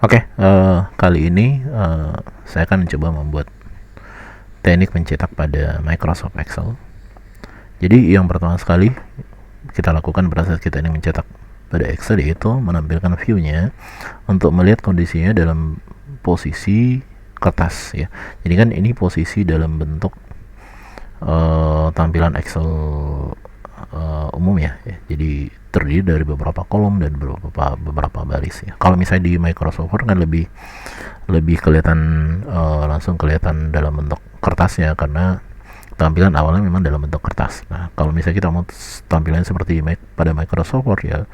Oke, kali ini saya akan mencoba membuat teknik mencetak pada Microsoft Excel. Jadi yang pertama sekali kita lakukan pada saat kita ini mencetak pada Excel yaitu menampilkan view-nya untuk melihat kondisinya dalam posisi kertas ya. Jadi kan ini posisi dalam bentuk tampilan Excel umum ya. Jadi terdiri dari beberapa kolom dan beberapa baris ya. Kalau misalnya di Microsoft Word kan lebih kelihatan langsung kelihatan dalam bentuk kertasnya karena tampilan awalnya memang dalam bentuk kertas. Nah, kalau misalnya kita mau tampilan seperti pada Microsoft Word ya,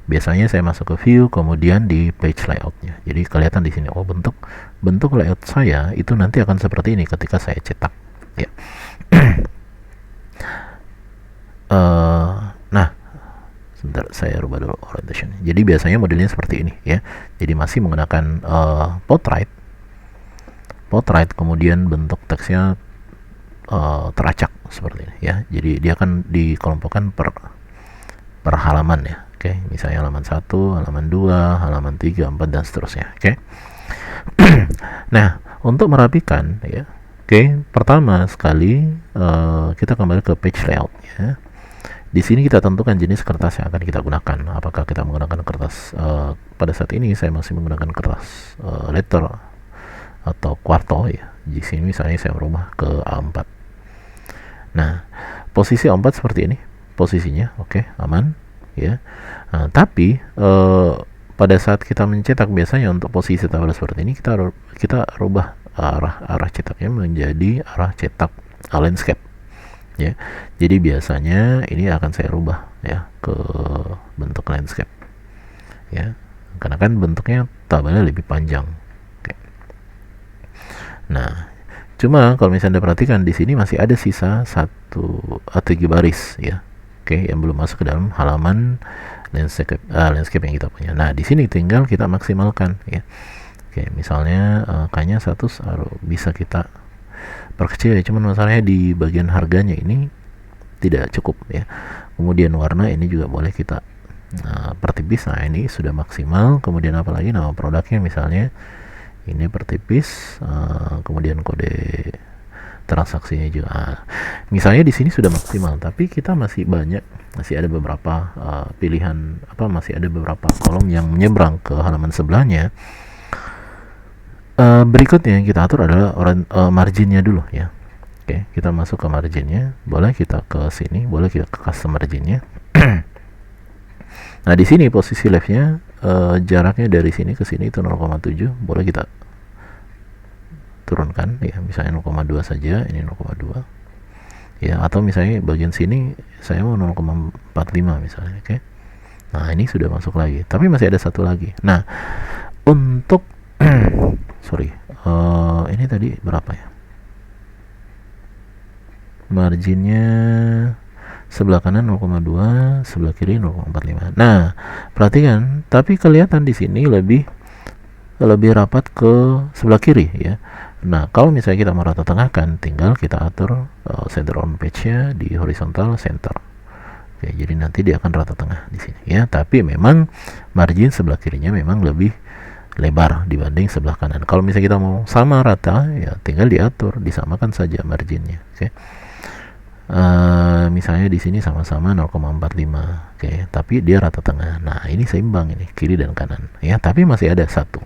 biasanya saya masuk ke view kemudian di page layoutnya. Jadi kelihatan di sini oh bentuk layout saya itu nanti akan seperti ini ketika saya cetak ya. Nah, sebentar saya rubah dulu orientation. Jadi biasanya modelnya seperti ini ya. Jadi masih menggunakan portrait kemudian bentuk teksnya teracak seperti ini ya. Jadi dia akan dikelompokkan per halaman ya. Oke, misalnya halaman 1, halaman 2, halaman 3, 4 dan seterusnya. Oke. Nah, untuk merapikan ya. Oke, pertama sekali kita kembali ke page layout ya. Di sini kita tentukan jenis kertas yang akan kita gunakan. Apakah kita menggunakan kertas pada saat ini saya masih menggunakan kertas letter atau quarto ya. Di sini misalnya saya merubah ke A4. Nah, posisi A4 seperti ini posisinya, oke, aman ya. Nah, tapi pada saat kita mencetak biasanya untuk posisi tabel seperti ini kita rubah arah cetaknya menjadi arah cetak landscape ya. Jadi biasanya ini akan saya rubah ya ke bentuk landscape ya, karena kan bentuknya tabelnya lebih panjang. Oke. Nah, cuma kalau misalnya Anda perhatikan di sini masih ada sisa 3 baris ya. Oke, yang belum masuk ke dalam halaman landscape yang kita punya. Nah, di sini tinggal kita maksimalkan ya. Oke, misalnya kayaknya bisa kita perkecil ya, cuman masalahnya di bagian harganya ini tidak cukup ya. Kemudian warna ini juga boleh kita pertipis. Nah, ini sudah maksimal. Kemudian apalagi nama produknya misalnya ini pertipis, kemudian kode transaksinya juga. Misalnya di sini sudah maksimal, tapi kita masih ada beberapa pilihan masih ada beberapa kolom yang menyeberang ke halaman sebelahnya. Berikutnya yang kita atur adalah marginnya dulu ya. Oke, kita masuk ke marginnya, boleh kita ke sini, boleh kita ke custom marginnya. Nah, di sini posisi leftnya jaraknya dari sini ke sini itu 0,7, boleh kita turunkan ya, misalnya 0,2 saja, ini 0,2 ya, atau misalnya bagian sini saya mau 0,45 misalnya. Oke. Nah, ini sudah masuk lagi, tapi masih ada satu lagi. Nah, untuk sorry, ini tadi berapa ya marginnya? Sebelah kanan 0,2, sebelah kiri 0,45. Nah, perhatikan, tapi kelihatan di sini lebih rapat ke sebelah kiri ya. Nah, kalau misalnya kita mau rata tengahkan, tinggal kita atur center on page-nya di horizontal center. Oke, jadi nanti dia akan rata tengah di sini ya. Tapi memang margin sebelah kirinya memang lebih lebar dibanding sebelah kanan. Kalau misalnya kita mau sama rata ya, tinggal diatur, disamakan saja marginnya. Oke. Misalnya di sini sama-sama 0,45, oke, tapi dia rata tengah. Nah, ini seimbang ini kiri dan kanan ya, tapi masih ada satu.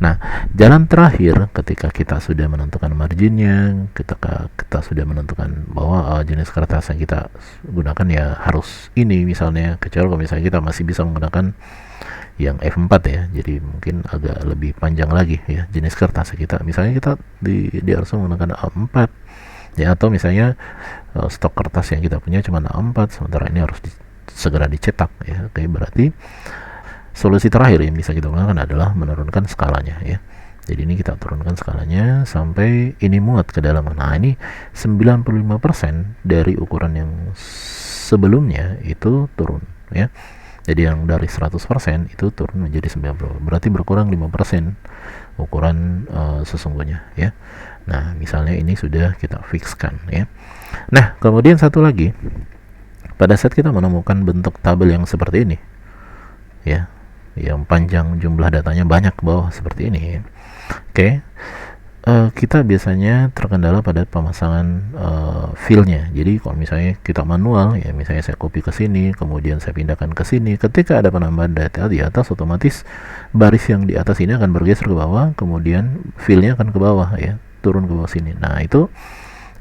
Nah, jalan terakhir ketika kita sudah menentukan marginnya, kita sudah menentukan bahwa jenis kertas yang kita gunakan ya harus ini misalnya, kecuali kalau misalnya kita masih bisa menggunakan yang F4 ya, jadi mungkin agak lebih panjang lagi ya jenis kertas kita. Misalnya kita harus menggunakan A4 ya, atau misalnya stok kertas yang kita punya cuma A4, sementara ini harus segera dicetak ya. Oke, berarti solusi terakhir yang bisa kita gunakan adalah menurunkan skalanya ya. Jadi ini kita turunkan skalanya sampai ini muat ke dalam. Nah, ini 95% dari ukuran yang sebelumnya itu turun ya. Jadi yang dari 100% itu turun menjadi 90. Berarti berkurang 5% ukuran sesungguhnya ya. Nah, misalnya ini sudah kita fixkan ya. Nah, kemudian satu lagi, pada saat kita menemukan bentuk tabel yang seperti ini ya, yang panjang, jumlah datanya banyak ke bawah seperti ini. Oke. Kita biasanya terkendala pada pemasangan filenya. Jadi kalau misalnya kita manual, ya misalnya saya copy ke sini, kemudian saya pindahkan ke sini, ketika ada penambahan data di atas, otomatis baris yang di atas ini akan bergeser ke bawah, kemudian filenya akan ke bawah, ya turun ke bawah sini. Nah itu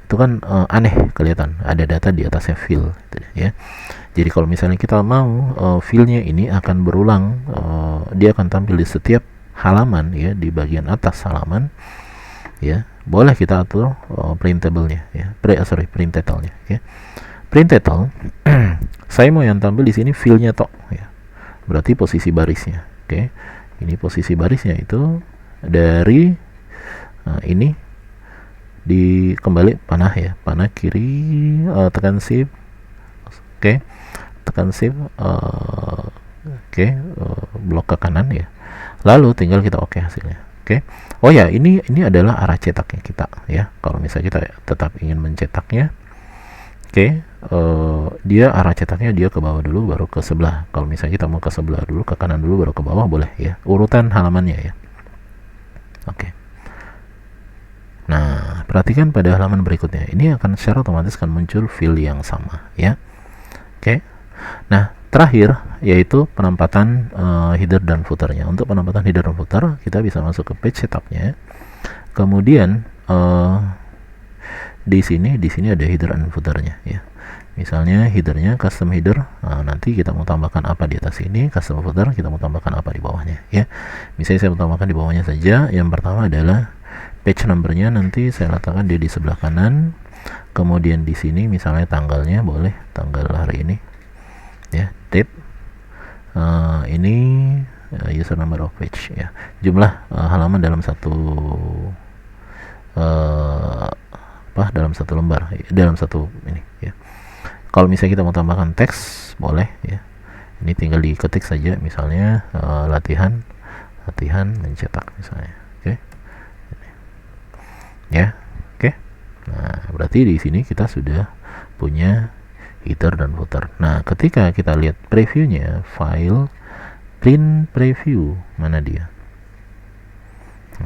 kan aneh, kelihatan ada data di atasnya fil, gitu, ya. Jadi kalau misalnya kita mau filenya ini akan berulang, dia akan tampil di setiap halaman, ya di bagian atas halaman, ya boleh kita atur printable-nya, ya print title-nya, ya. Print title saya mau yang tampil di sini filenya tok, ya berarti posisi barisnya. Oke, ini posisi barisnya itu dari ini di kembali panah, ya panah kiri, tekan shift, oke, tekan shift, oke, blok ke kanan, ya lalu tinggal kita oke hasilnya. Oke. Oh ya, ini adalah arah cetaknya kita, ya. Kalau misalnya kita tetap ingin mencetaknya, oke, dia arah cetaknya dia ke bawah dulu baru ke sebelah. Kalau misalnya kita mau ke sebelah dulu, ke kanan dulu baru ke bawah, boleh, ya. Urutan halamannya, ya. Oke. Nah, perhatikan pada halaman berikutnya. Ini akan secara otomatis akan muncul fill yang sama, ya. Oke. Nah, terakhir yaitu penempatan header dan footernya. Untuk penempatan header dan footer kita bisa masuk ke page setupnya, kemudian di sini ada header dan footernya, ya. Misalnya headernya custom header, nanti kita mau tambahkan apa di atas ini, custom footer kita mau tambahkan apa di bawahnya, ya. Misalnya saya mau tambahkan di bawahnya saja. Yang pertama adalah page numbernya, nanti saya letakkan dia di sebelah kanan, kemudian di sini misalnya tanggalnya boleh tanggal hari ini, ya, date, ini user number of page, ya jumlah halaman dalam satu dalam satu lembar, dalam satu ini, ya. Kalau misalnya kita mau tambahkan teks boleh, ya ini tinggal diketik saja, misalnya latihan mencetak misalnya, oke, ya, oke. Nah berarti di sini kita sudah punya header dan footer. Nah, ketika kita lihat previewnya, file, print preview, mana dia?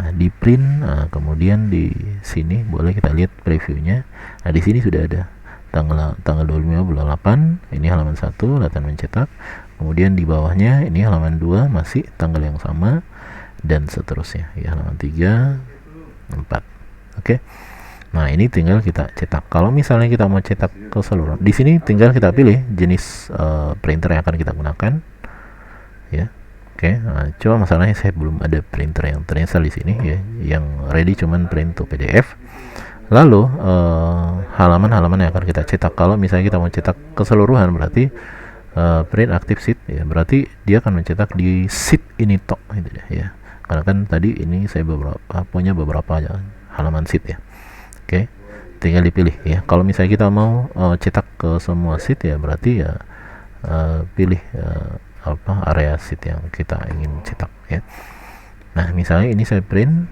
Nah, di print, kemudian di sini boleh kita lihat previewnya. Nah, di sini sudah ada tanggal 25 bulan 8, ini halaman 1, latihan mencetak. Kemudian di bawahnya ini halaman 2, masih tanggal yang sama, dan seterusnya, ya halaman 3, 4. Oke. Nah, ini tinggal kita cetak. Kalau misalnya kita mau cetak keseluruhan, di sini tinggal kita pilih jenis printer yang akan kita gunakan, ya. Oke. Nah, coba masalahnya saya belum ada printer yang terinstall di sini, ya. Yang ready cuman print to PDF. Lalu halaman-halaman yang akan kita cetak. Kalau misalnya kita mau cetak keseluruhan, berarti print active sheet, ya. Berarti dia akan mencetak di sheet ini tok, gitu ya. Karena kan tadi ini saya punya beberapa halaman sheet, ya. Oke, tinggal dipilih, ya. Kalau misalnya kita mau cetak ke semua sheet, ya berarti ya pilih area sheet yang kita ingin cetak, ya. Nah, misalnya ini saya print.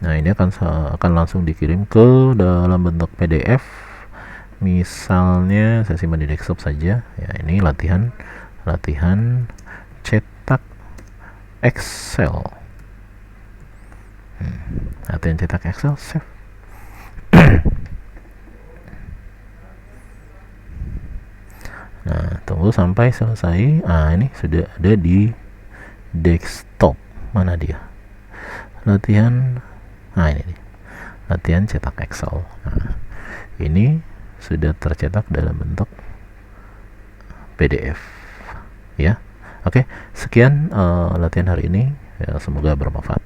Nah, ini akan langsung dikirim ke dalam bentuk PDF. Misalnya saya simpan di desktop saja, ya. Ini latihan cetak Excel. Latihan cetak Excel, save. Nah, tunggu sampai selesai. Ini sudah ada di desktop. Mana dia? Latihan. Ini nih. Latihan cetak Excel. Nah, ini sudah tercetak dalam bentuk PDF, ya. Oke, sekian latihan hari ini, ya, semoga bermanfaat.